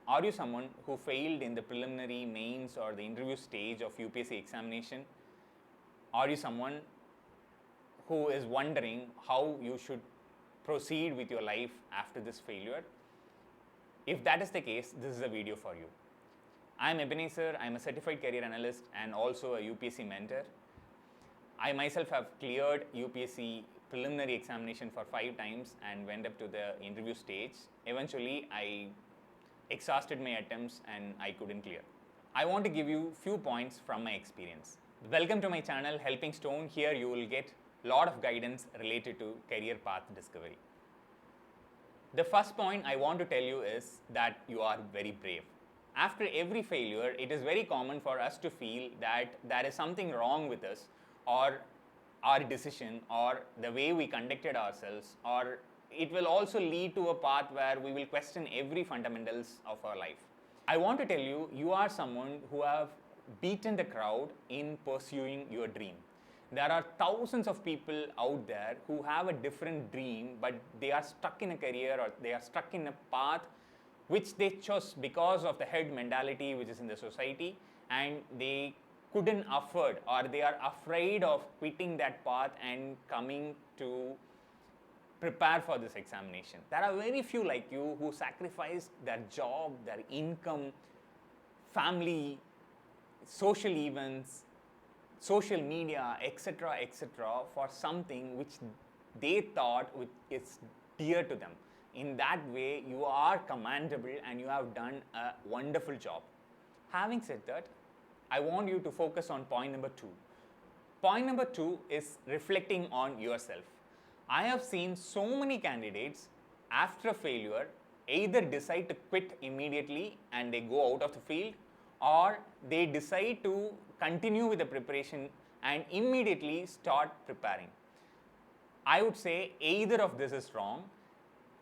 Are you someone who failed in the preliminary, mains or the interview stage of UPSC examination? Are you someone who is wondering how you should proceed with your life after this failure? If that is the case, this is a video for you. I am Ebenezer. I am a certified career analyst and also a UPSC mentor. I myself have cleared UPSC preliminary examination for 5 times and went up to the interview stage. Eventually, I exhausted my attempts and I couldn't clear. I want to give you few points from my experience. Welcome to my channel Helping Stone. Here you will get lot of guidance related to career path discovery. The first point I want to tell you is that you are very brave. After every failure, it is very common for us to feel that there is something wrong with us, or our decision, or the way we conducted ourselves, or it will also lead to a path where we will question every fundamentals of our life. I want to tell you, you are someone who have beaten the crowd in pursuing your dream. There are thousands of people out there who have a different dream, but they are stuck in a career or they are stuck in a path which they chose because of the herd mentality which is in the society, and they couldn't afford, or they are afraid of quitting that path and coming to prepare for this examination. There are very few like you who sacrifice their job, their income, family, social events, social media, etc., for something which they thought is dear to them. In that way, you are commendable and you have done a wonderful job. Having said that, I want you to focus on point number 2. Point number 2 is reflecting on yourself. I have seen so many candidates after failure either decide to quit immediately and they go out of the field, or they decide to continue with the preparation and immediately start preparing. I would say either of this is wrong.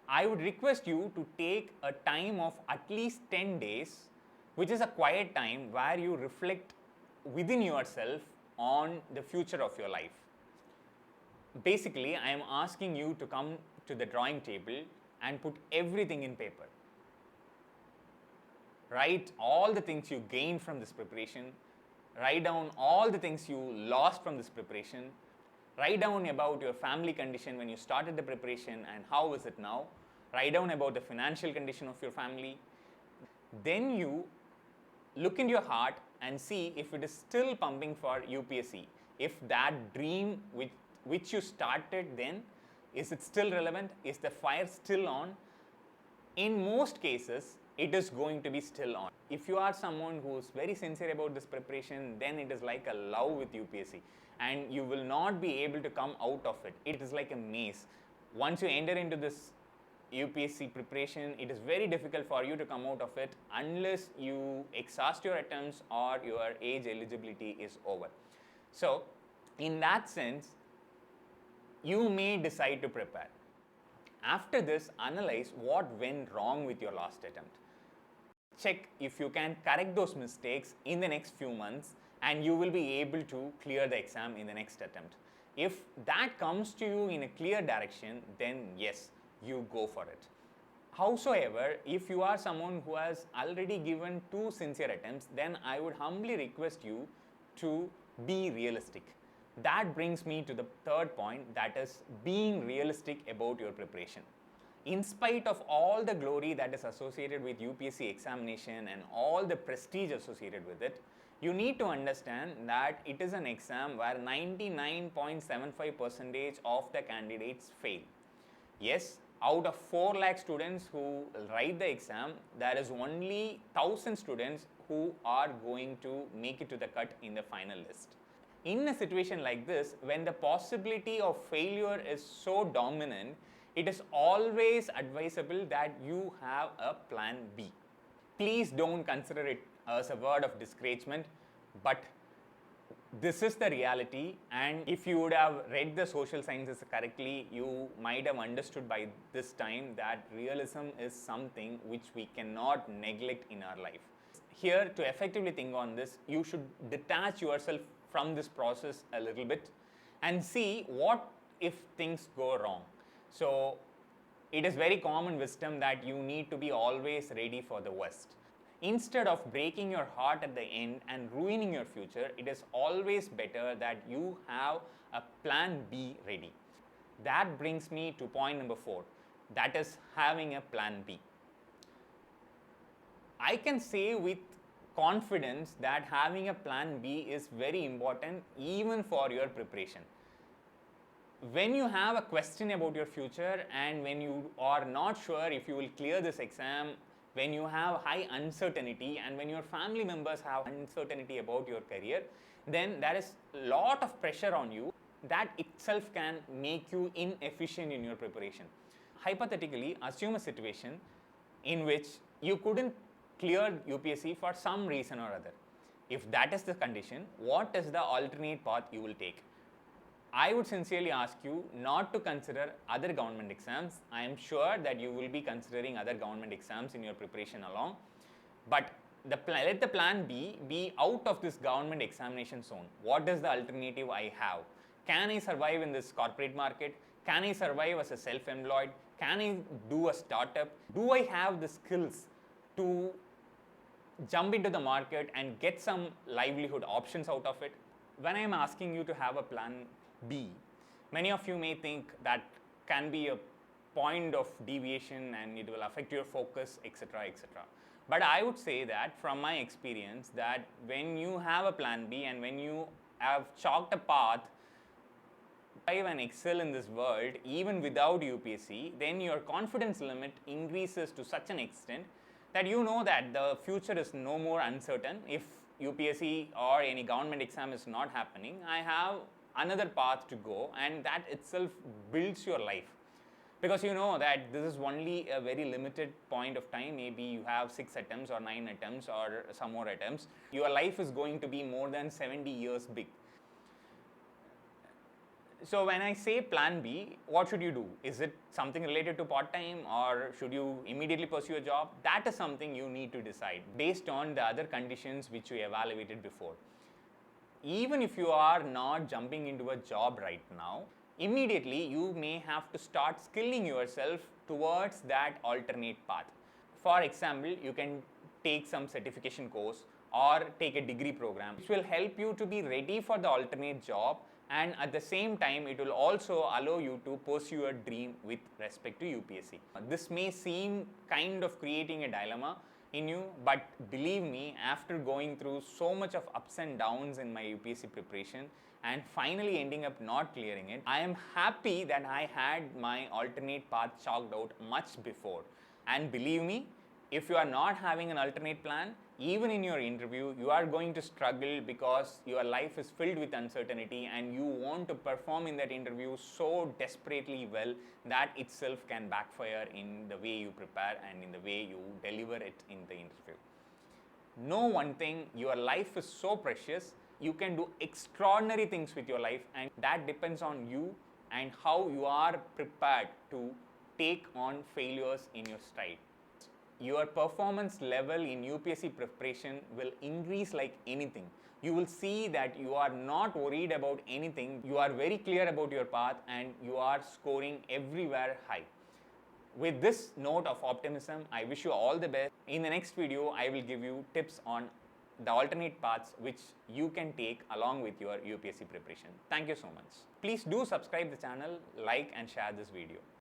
I would request you to take a time of at least 10 days, which is a quiet time where you reflect within yourself on the future of your life. Basically, I am asking you to come to the drawing table and put everything in paper. Write all the things you gained from this preparation. Write down all the things you lost from this preparation. Write down about your family condition when you started the preparation and how is it now. Write down about the financial condition of your family. Then you look into your heart and see if it is still pumping for UPSC. If that dream which you started then, is it still relevant? Is the fire still on? In most cases, it is going to be still on. If you are someone who is very sincere about this preparation, then it is like a love with UPSC and you will not be able to come out of it. It is like a maze. Once you enter into this UPSC preparation, it is very difficult for you to come out of it unless you exhaust your attempts or your age eligibility is over. So, in that sense, you may decide to prepare. After this, analyze what went wrong with your last attempt. Check if you can correct those mistakes in the next few months and you will be able to clear the exam in the next attempt. If that comes to you in a clear direction, then yes, you go for it. Howsoever, if you are someone who has already given 2 sincere attempts, then I would humbly request you to be realistic. That brings me to the third point, that is being realistic about your preparation. In spite of all the glory that is associated with UPSC examination and all the prestige associated with it, you need to understand that it is an exam where 99.75% of the candidates fail. Yes, out of 4 lakh students who write the exam, there is only 1,000 students who are going to make it to the cut in the final list. In a situation like this, when the possibility of failure is so dominant, it is always advisable that you have a plan B. Please don't consider it as a word of discouragement, but this is the reality, and if you would have read the social sciences correctly, you might have understood by this time that realism is something which we cannot neglect in our life. Here, to effectively think on this, you should detach yourself from this process a little bit and see what if things go wrong. So It is very common wisdom that you need to be always ready for the worst. Instead of breaking your heart at the end and ruining your future, it is always better that you have a plan B ready. That brings me to point number 4, that is having a plan B. I can say with confidence that having a plan B is very important even for your preparation. When you have a question about your future and when you are not sure if you will clear this exam, when you have high uncertainty and when your family members have uncertainty about your career, then there is a lot of pressure on you. That itself can make you inefficient in your preparation. Hypothetically, assume a situation in which you couldn't clear UPSC for some reason or other. If that is the condition, what is the alternate path you will take? I would sincerely ask you not to consider other government exams. I am sure that you will be considering other government exams in your preparation along. But let the plan B be out of this government examination zone. What is the alternative I have? Can I survive in this corporate market? Can I survive as a self-employed? Can I do a startup? Do I have the skills to jump into the market and get some livelihood options out of it? When I am asking you to have a plan B, many of you may think that can be a point of deviation and it will affect your focus, etc., etc. But I would say that from my experience that when you have a plan B and when you have chalked a path and excel in this world even without UPSC, then your confidence limit increases to such an extent that you know that the future is no more uncertain. If UPSC or any government exam is not happening, I have another path to go, and that itself builds your life. Because you know that this is only a very limited point of time. Maybe you have 6 attempts or 9 attempts or some more attempts. Your life is going to be more than 70 years big. So when I say plan B, what should you do? Is it something related to part-time or should you immediately pursue a job? That is something you need to decide based on the other conditions which you evaluated before. Even if you are not jumping into a job right now, immediately you may have to start skilling yourself towards that alternate path. For example, you can take some certification course or take a degree program which will help you to be ready for the alternate job, and at the same time it will also allow you to pursue a dream with respect to UPSC. This may seem kind of creating a dilemma in you, but believe me, after going through so much of ups and downs in my UPSC preparation and finally ending up not clearing it, I am happy that I had my alternate path chalked out much before. And believe me, if you are not having an alternate plan, even in your interview, you are going to struggle because your life is filled with uncertainty and you want to perform in that interview so desperately well that itself can backfire in the way you prepare and in the way you deliver it in the interview. Know one thing, your life is so precious. You can do extraordinary things with your life, and that depends on you and how you are prepared to take on failures in your stride. Your performance level in UPSC preparation will increase like anything. You will see that you are not worried about anything. You are very clear about your path and you are scoring everywhere high. With this note of optimism, I wish you all the best. In the next video, I will give you tips on the alternate paths which you can take along with your UPSC preparation. Thank you so much. Please do subscribe the channel, like and share this video.